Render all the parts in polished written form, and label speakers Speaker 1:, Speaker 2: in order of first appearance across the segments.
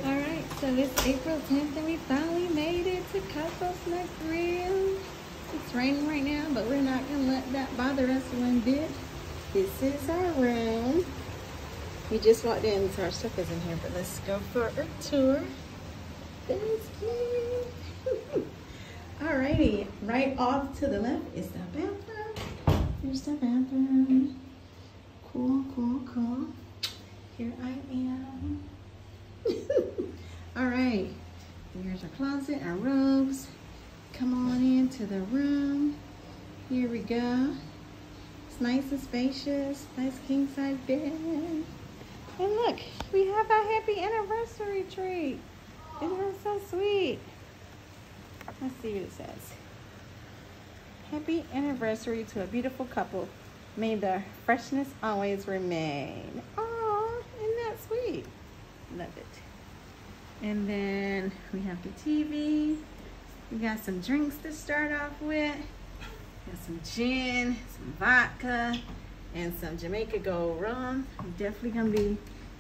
Speaker 1: Alright, so it's April 10th and we finally made it to Coco's Negril. It's raining right now, but we're not going to let that bother us one bit. This is our room. We just walked in, so our stuff is in here, but let's go for a tour. That's cute. Alrighty, right off to the left is the bathroom. Here's the bathroom. Cool, cool, cool. Here I am. Alright, here's our closet, our robes. Come on into the room. Here we go. It's nice and spacious. Nice king size bed. And look, we have a happy anniversary tree. Isn't that so sweet? Let's see what it says. Happy anniversary to a beautiful couple. May the freshness always remain. Oh, isn't that sweet? Love it. And then we have the TV. We got some drinks to start off with. Got some gin, some vodka, and some Jamaica Gold rum. I'm definitely gonna be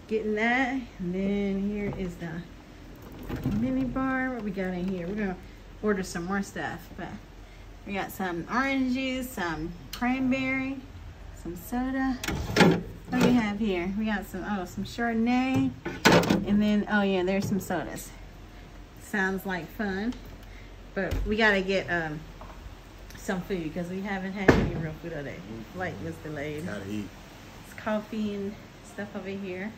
Speaker 1: getting that. And then here is the mini bar. What we got in here? We're gonna order some more stuff, but we got some orange juice, some cranberry, some soda. What do we have here? We got some Chardonnay, and then there's some sodas. Sounds like fun, but we gotta get some food because we haven't had any real food all day. Flight was delayed.
Speaker 2: Gotta eat.
Speaker 1: It's coffee and stuff over here.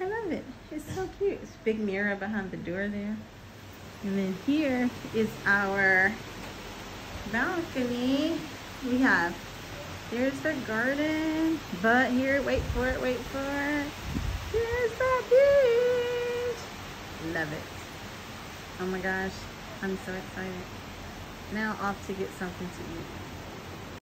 Speaker 1: I love it. It's so cute. It's a big mirror behind the door there. And then here is our balcony. There's the garden, but here, wait for it. Here's the beach. Love it. Oh my gosh, I'm so excited. Now off to get something to eat.